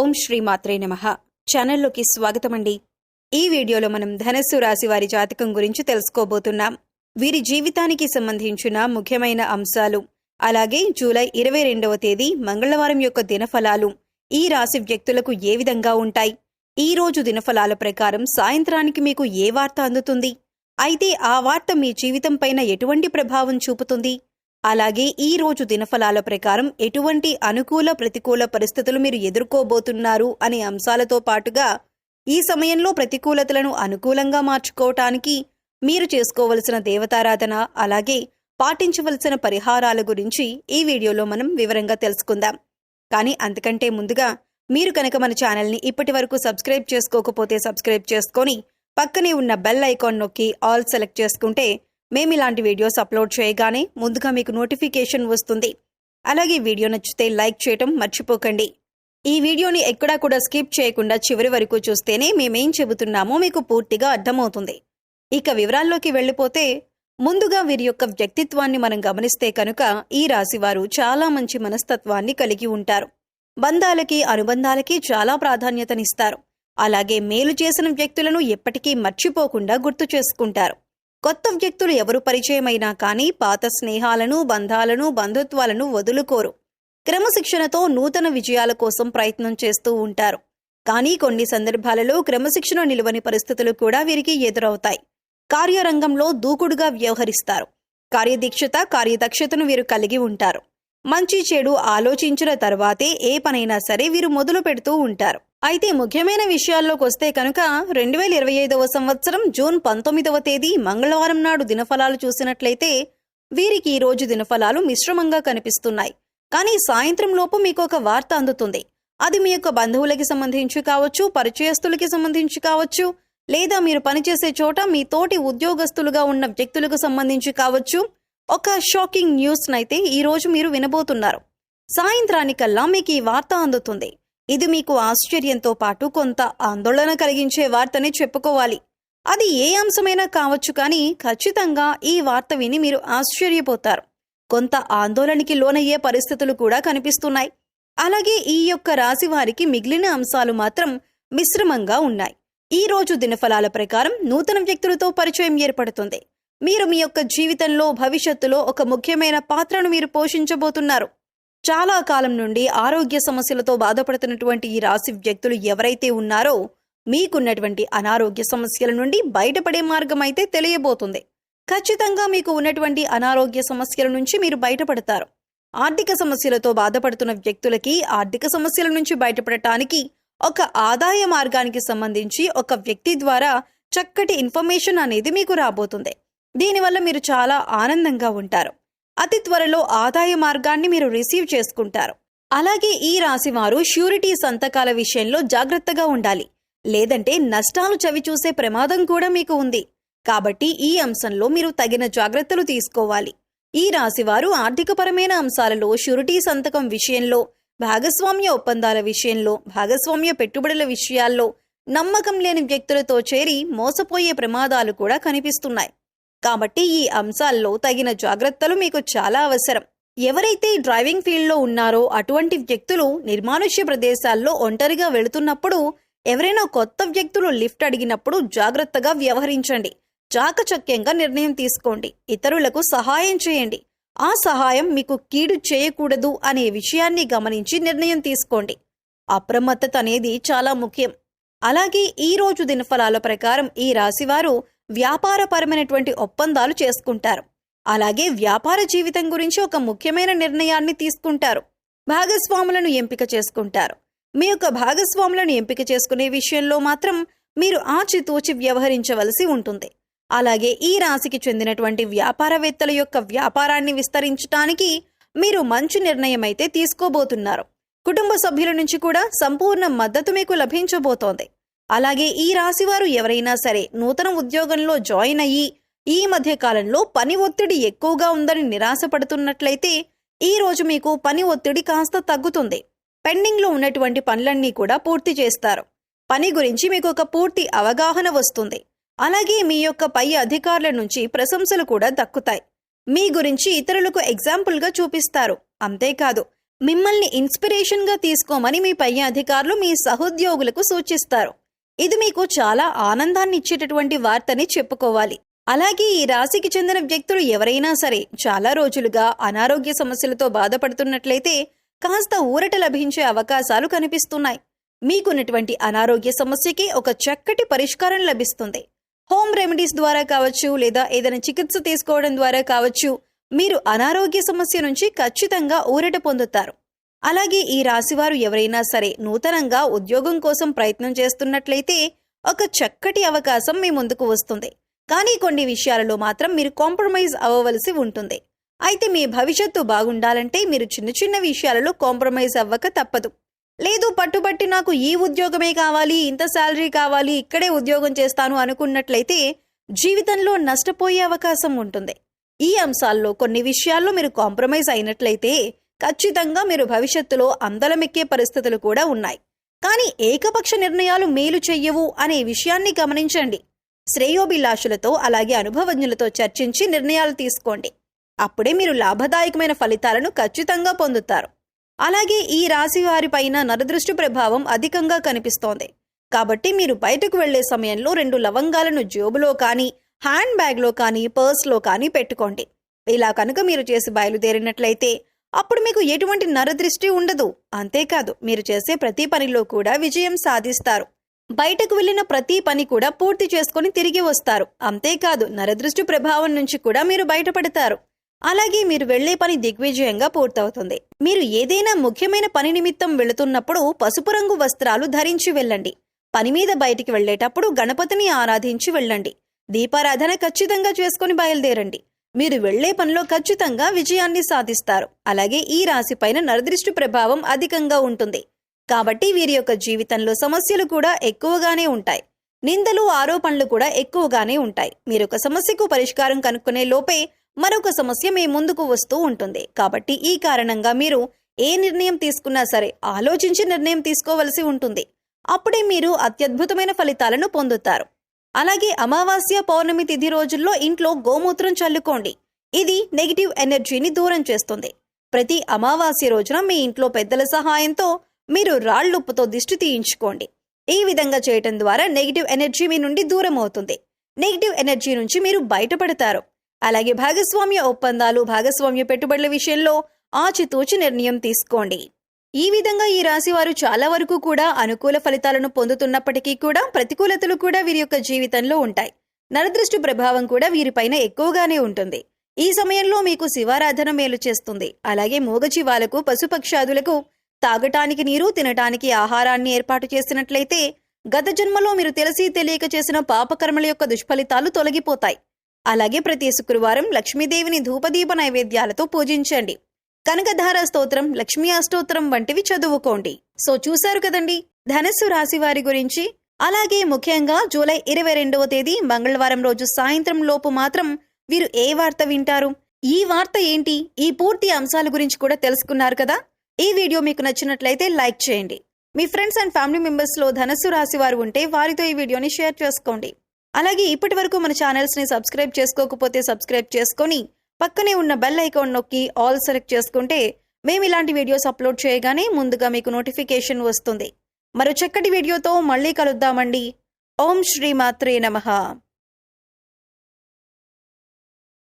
ఓం శ్రీ మాత్రే నమః. ఛానల్లోకి స్వాగతమండి. ఈ వీడియోలో మనం ధనస్సు రాశి వారి జాతకం గురించి తెలుసుకోబోతున్నాం. వీరి జీవితానికి సంబంధించిన ముఖ్యమైన అంశాలు, అలాగే జూలై 22వ తేదీ మంగళవారం యొక్క దినఫలాలు ఈ రాశి వ్యక్తులకు ఏ విధంగా ఉంటాయి, ఈ రోజు దినఫలాల ప్రకారం సాయంత్రానికి మీకు ఏ వార్త అందుతుంది, అయితే ఆ వార్త మీ జీవితం పైన ఎటువంటి ప్రభావం చూపుతుంది, అలాగే ఈ రోజు దినఫలాల ప్రకారం ఎటువంటి అనుకూల ప్రతికూల పరిస్థితులు మీరు ఎదుర్కోబోతున్నారు అనే అంశాలతో పాటుగా ఈ సమయంలో ప్రతికూలతలను అనుకూలంగా మార్చుకోవటానికి మీరు చేసుకోవలసిన దేవతారాధన, అలాగే పాటించవలసిన పరిహారాల గురించి ఈ వీడియోలో మనం వివరంగా తెలుసుకుందాం. కానీ అంతకంటే ముందుగా మీరు కనుక మన ఛానల్ని ఇప్పటి వరకు సబ్స్క్రైబ్ చేసుకోకపోతే సబ్స్క్రైబ్ చేసుకొని పక్కనే ఉన్న బెల్ ఐకాన్ నొక్కి ఆల్ సెలెక్ట్ చేసుకుంటే మేము ఇలాంటి వీడియోస్ అప్లోడ్ చేయగానే ముందుగా మీకు నోటిఫికేషన్ వస్తుంది. అలాగే వీడియో నచ్చితే లైక్ చేయటం మర్చిపోకండి. ఈ వీడియోని ఎక్కడా కూడా స్కిప్ చేయకుండా చివరి వరకు చూస్తేనే మేమేం చెబుతున్నామో మీకు పూర్తిగా అర్థమవుతుంది. ఇక వివరాల్లోకి వెళ్ళిపోతే ముందుగా వీరి యొక్క వ్యక్తిత్వాన్ని మనం గమనిస్తే కనుక ఈ రాశివారు చాలా మంచి మనస్తత్వాన్ని కలిగి ఉంటారు. బంధాలకి అనుబంధాలకి చాలా ప్రాధాన్యతనిస్తారు. అలాగే మేలు చేసిన వ్యక్తులను ఎప్పటికీ మర్చిపోకుండా గుర్తు చేసుకుంటారు. కొత్త వ్యక్తులు ఎవరు పరిచయమైనా కానీ పాత స్నేహాలను, బంధాలను, బంధుత్వాలను వదులుకోరు. క్రమశిక్షణతో నూతన విజయాల కోసం ప్రయత్నం చేస్తూ ఉంటారు. కానీ కొన్ని సందర్భాలలో క్రమశిక్షణ నిలువని పరిస్థితులు కూడా వీరికి ఎదురవుతాయి. కార్యరంగంలో దూకుడుగా వ్యవహరిస్తారు. కార్యదక్షతను వీరు కలిగి ఉంటారు. మంచి చెడు ఆలోచించిన తర్వాతే ఏ పనైనా సరే వీరు మొదలు పెడుతూ ఉంటారు. అయితే ముఖ్యమైన విషయాల్లోకి వస్తే కనుక 2025వ సంవత్సరం జూన్ 19వ తేదీ మంగళవారం నాడు దినఫలాలు చూసినట్లయితే వీరికి ఈ రోజు దినఫలాలు మిశ్రమంగా కనిపిస్తున్నాయి. కానీ సాయంత్రం లోపు మీకు ఒక వార్త అందుతుంది. అది మీ యొక్క బంధువులకి సంబంధించి కావచ్చు, పరిచయస్తులకి సంబంధించి కావచ్చు, లేదా మీరు పనిచేసే చోట మీ తోటి ఉద్యోగస్తులుగా ఉన్న వ్యక్తులకు సంబంధించి కావచ్చు. ఒక షాకింగ్ న్యూస్ నైతే ఈ రోజు మీరు వినబోతున్నారు. సాయంత్రానికల్లా మీకు ఈ వార్త అందుతుంది. ఇది మీకు ఆశ్చర్యంతో పాటు కొంత ఆందోళన కలిగించే వార్తనే చెప్పుకోవాలి. అది ఏ అంశమైనా కావచ్చు, కానీ ఖచ్చితంగా ఈ వార్త విని మీరు ఆశ్చర్యపోతారు. కొంత ఆందోళనకి లోనయ్యే పరిస్థితులు కూడా కనిపిస్తున్నాయి. అలాగే ఈ యొక్క రాశి వారికి మిగిలిన అంశాలు మాత్రం మిశ్రమంగా ఉన్నాయి. ఈ రోజు దినఫలాల ప్రకారం నూతన వ్యక్తులతో పరిచయం ఏర్పడుతుంది. మీరు మీ యొక్క జీవితంలో భవిష్యత్తులో ఒక ముఖ్యమైన పాత్రను మీరు పోషించబోతున్నారు. చాలా కాలం నుండి ఆరోగ్య సమస్యలతో బాధపడుతున్నటువంటి ఈ రాశి వ్యక్తులు ఎవరైతే ఉన్నారో మీకున్నటువంటి అనారోగ్య సమస్యల నుండి బయటపడే మార్గం అయితే తెలియబోతుంది. ఖచ్చితంగా మీకు ఉన్నటువంటి అనారోగ్య సమస్యల నుంచి మీరు బయటపడతారు. ఆర్థిక సమస్యలతో బాధపడుతున్న వ్యక్తులకి ఆర్థిక సమస్యల నుంచి బయటపడటానికి ఒక ఆదాయ మార్గానికి సంబంధించి ఒక వ్యక్తి ద్వారా చక్కటి ఇన్ఫర్మేషన్ అనేది మీకు రాబోతుంది. దీనివల్ల మీరు చాలా ఆనందంగా ఉంటారు. అతి త్వరలో ఆదాయ మార్గాన్ని మీరు రిసీవ్ చేసుకుంటారు. అలాగే ఈ రాశి వారు ష్యూరిటీ సంతకాల విషయంలో జాగ్రత్తగా ఉండాలి. లేదంటే నష్టాలు చవిచూసే ప్రమాదం కూడా మీకు ఉంది. కాబట్టి ఈ అంశంలో మీరు తగిన జాగ్రత్తలు తీసుకోవాలి. ఈ రాశివారు ఆర్థికపరమైన అంశాలలో ష్యూరిటీ సంతకం విషయంలో, భాగస్వామ్య ఒప్పందాల విషయంలో, భాగస్వామ్య పెట్టుబడుల విషయాల్లో నమ్మకం లేని వ్యక్తులతో చేరి మోసపోయే ప్రమాదాలు కూడా కనిపిస్తున్నాయి. కాబట్టి ఈ అంశాల్లో తగిన జాగ్రత్తలు మీకు చాలా అవసరం. ఎవరైతే డ్రైవింగ్ ఫీల్డ్లో ఉన్నారో అటువంటి వ్యక్తులు నిర్మానుష్య ప్రదేశాల్లో ఒంటరిగా వెళుతున్నప్పుడు, ఎవరైనా కొత్త వ్యక్తులు లిఫ్ట్ అడిగినప్పుడు జాగ్రత్తగా వ్యవహరించండి. చాకచక్యంగా నిర్ణయం తీసుకోండి. ఇతరులకు సహాయం చేయండి. ఆ సహాయం మీకు కీడు చేయకూడదు అనే విషయాన్ని గమనించి నిర్ణయం తీసుకోండి. అప్రమత్తత అనేది చాలా ముఖ్యం. అలాగే ఈ రోజు దినఫలాల ప్రకారం ఈ రాశివారు వ్యాపారపరమైనటువంటి ఒప్పందాలు చేసుకుంటారు. అలాగే వ్యాపార జీవితం గురించి ఒక ముఖ్యమైన నిర్ణయాన్ని తీసుకుంటారు. భాగస్వాములను ఎంపిక చేసుకుంటారు. మీ యొక్క భాగస్వాములను ఎంపిక చేసుకునే విషయంలో మాత్రం మీరు ఆచితూచి వ్యవహరించవలసి ఉంటుంది. అలాగే ఈ రాశికి చెందినటువంటి వ్యాపారవేత్తల యొక్క వ్యాపారాన్ని విస్తరించడానికి మీరు మంచి నిర్ణయం అయితే తీసుకోబోతున్నారు. కుటుంబ సభ్యుల నుంచి కూడా సంపూర్ణ మద్దతు మీకు లభించబోతోంది. అలాగే ఈ రాశివారు ఎవరైనా సరే నూతన ఉద్యోగంలో జాయిన్ అయ్యి ఈ మధ్య కాలంలో పని ఒత్తిడి ఎక్కువగా ఉందని నిరాశపడుతున్నట్లయితే ఈ రోజు మీకు పని ఒత్తిడి కాస్త తగ్గుతుంది. పెండింగ్లో ఉన్నటువంటి పనులన్నీ కూడా పూర్తి చేస్తారు. పని గురించి మీకు ఒక పూర్తి అవగాహన వస్తుంది. అలాగే మీ యొక్క పై అధికారుల నుంచి ప్రశంసలు కూడా దక్కుతాయి. మీ గురించి ఇతరులకు ఎగ్జాంపుల్గా చూపిస్తారు. అంతేకాదు మిమ్మల్ని ఇన్స్పిరేషన్గా తీసుకోమని మీ పై అధికారులు మీ సహోద్యోగులకు సూచిస్తారు. ఇది మీకు చాలా ఆనందాన్ని ఇచ్చేటటువంటి వార్తని చెప్పుకోవాలి. అలాగే ఈ రాశికి చెందిన వ్యక్తులు ఎవరైనా సరే చాలా రోజులుగా అనారోగ్య సమస్యలతో బాధపడుతున్నట్లయితే కాస్త ఊరట లభించే అవకాశాలు కనిపిస్తున్నాయి. మీకున్నటువంటి అనారోగ్య సమస్యకి ఒక చక్కటి పరిష్కారం లభిస్తుంది. హోమ్ రెమెడీస్ ద్వారా కావచ్చు, లేదా ఏదైనా చికిత్స తీసుకోవడం ద్వారా కావచ్చు, మీరు అనారోగ్య సమస్య నుంచి ఖచ్చితంగా ఊరట పొందుతారు. అలాగే ఈ రాశివారు ఎవరైనా సరే నూతనంగా ఉద్యోగం కోసం ప్రయత్నం చేస్తున్నట్లయితే ఒక చక్కటి అవకాశం మీ ముందుకు వస్తుంది. కానీ కొన్ని విషయాలలో మాత్రం మీరు కాంప్రమైజ్ అవ్వవలసి ఉంటుంది. అయితే మీ భవిష్యత్తు బాగుండాలంటే మీరు చిన్న చిన్న విషయాలలో కాంప్రమైజ్ అవ్వక తప్పదు. లేదు పట్టుబట్టి నాకు ఈ ఉద్యోగమే కావాలి, ఇంత శాలరీ కావాలి, ఇక్కడే ఉద్యోగం చేస్తాను అనుకున్నట్లయితే జీవితంలో నష్టపోయే అవకాశం ఉంటుంది. ఈ అంశాల్లో కొన్ని విషయాల్లో మీరు కాంప్రమైజ్ అయినట్లయితే ఖచ్చితంగా మీరు భవిష్యత్తులో అందలమెక్కే పరిస్థితులు కూడా ఉన్నాయి. కానీ ఏకపక్ష నిర్ణయాలు మేలు చెయ్యవు అనే విషయాన్ని గమనించండి. శ్రేయోభిలాషులతో అలాగే అనుభవజ్ఞులతో చర్చించి నిర్ణయాలు తీసుకోండి. అప్పుడే మీరు లాభదాయకమైన ఫలితాలను ఖచ్చితంగా పొందుతారు. అలాగే ఈ రాశి వారిపైన నరదృష్టి ప్రభావం అధికంగా కనిపిస్తోంది. కాబట్టి మీరు బయటకు వెళ్లే సమయంలో 2 లవంగాలను జేబులో కానీ, హ్యాండ్ బ్యాగ్లో కానీ, పర్స్లో కానీ పెట్టుకోండి. ఇలా కనుక మీరు చేసి బయలుదేరినట్లయితే అప్పుడు మీకు ఎటువంటి నరదృష్టి ఉండదు. అంతేకాదు మీరు చేసే ప్రతి పనిలో కూడా విజయం సాధిస్తారు. బయటకు వెళ్లిన ప్రతి పని కూడా పూర్తి చేసుకుని తిరిగి వస్తారు. అంతేకాదు నరదృష్టి ప్రభావం నుంచి కూడా మీరు బయటపడతారు. అలాగే మీరు వెళ్లే పని దిగ్విజయంగా పూర్తవుతుంది. మీరు ఏదైనా ముఖ్యమైన పని నిమిత్తం వెళుతున్నప్పుడు పసుపు రంగు వస్త్రాలు ధరించి వెళ్ళండి. పని మీద బయటికి వెళ్లేటప్పుడు గణపతిని ఆరాధించి వెళ్ళండి. దీపారాధన ఖచ్చితంగా చేసుకుని బయలుదేరండి. మీరు వెళ్లే పనిలో ఖచ్చితంగా విజయాన్ని సాధిస్తారు. అలాగే ఈ రాశి పైన నరదృష్టి ప్రభావం అధికంగా ఉంటుంది. కాబట్టి వీరి యొక్క జీవితంలో సమస్యలు కూడా ఎక్కువగానే ఉంటాయి. నిందలు, ఆరోపణలు కూడా ఎక్కువగానే ఉంటాయి. మీరొక సమస్యకు పరిష్కారం కనుక్కునే లోపే మరొక సమస్య మీ ముందుకు వస్తూ ఉంటుంది. కాబట్టి ఈ కారణంగా మీరు ఏ నిర్ణయం తీసుకున్నా సరే ఆలోచించి నిర్ణయం తీసుకోవలసి ఉంటుంది. అప్పుడే మీరు అత్యద్భుతమైన ఫలితాలను పొందుతారు. అలాగే అమావాస్య, పౌర్ణమి తిథి రోజుల్లో ఇంట్లో గోమూత్రం చల్లుకోండి. ఇది నెగిటివ్ ఎనర్జీని దూరం చేస్తుంది. ప్రతి అమావాస్య రోజున మీ ఇంట్లో పెద్దల సహాయంతో మీరు రాళ్లుప్పుతో దిష్టి తీయించుకోండి. ఈ విధంగా చేయటం ద్వారా నెగిటివ్ ఎనర్జీ మీ నుండి దూరం అవుతుంది. నెగిటివ్ ఎనర్జీ నుంచి మీరు బయటపడతారు. అలాగే భాగస్వామ్య ఒప్పందాలు, భాగస్వామ్య పెట్టుబడుల విషయంలో ఆచితూచి నిర్ణయం తీసుకోండి. ఈ విధంగా ఈ రాశి వారు చాలా వరకు కూడా అనుకూల ఫలితాలను పొందుతున్నప్పటికీ కూడా ప్రతికూలతలు కూడా వీరి యొక్క జీవితంలో ఉంటాయి. నరదృష్టి ప్రభావం కూడా వీరిపైన ఎక్కువగానే ఉంటుంది. ఈ సమయంలో మీకు శివారాధన మేలు చేస్తుంది. అలాగే మూగజీవాలకు, పశుపక్షాదులకు తాగటానికి నీరు, తినటానికి ఆహారాన్ని ఏర్పాటు చేసినట్లయితే గత జన్మలో మీరు తెలిసి తెలియక చేసిన పాపకర్మల యొక్క దుష్ఫలితాలు తొలగిపోతాయి. అలాగే ప్రతి శుక్రవారం లక్ష్మీదేవిని ధూపదీప నైవేద్యాలతో పూజించండి. కనకధార స్తోత్రం, లక్ష్మీ అష్టోత్తరం వంటివి చదువుకోండి. సో చూశారు కదండి ధనస్సు రాశి వారి గురించి. అలాగే ముఖ్యంగా జూలై 22వ తేదీ మంగళవారం రోజు సాయంత్రం లోపు మాత్రం వీరు ఏ వార్త వింటారు, ఈ వార్త ఏంటి, ఈ పూర్తి అంశాల గురించి కూడా తెలుసుకున్నారు కదా. ఈ వీడియో మీకు నచ్చినట్లయితే లైక్ చేయండి. మీ ఫ్రెండ్స్ అండ్ ఫ్యామిలీ మెంబర్స్ లో ధనస్సు రాశి వారు ఉంటే వారితో ఈ వీడియోని షేర్ చేసుకోండి. అలాగే ఇప్పటి వరకు మన ఛానల్స్ ని సబ్స్క్రైబ్ చేసుకోకపోతే సబ్స్క్రైబ్ చేసుకొని పక్కనే ఉన్న బెల్ ఐకాన్ నొక్కి ఆల్ సెలెక్ట్ చేసుకుంటే మేము ఇలాంటి వీడియోస్ అప్లోడ్ చేయగానే ముందుగా మీకు నోటిఫికేషన్ వస్తుంది. మరో చక్కటి వీడియోతో మళ్ళీ కలుద్దామండి. ఓం శ్రీ మాత్రే నమః.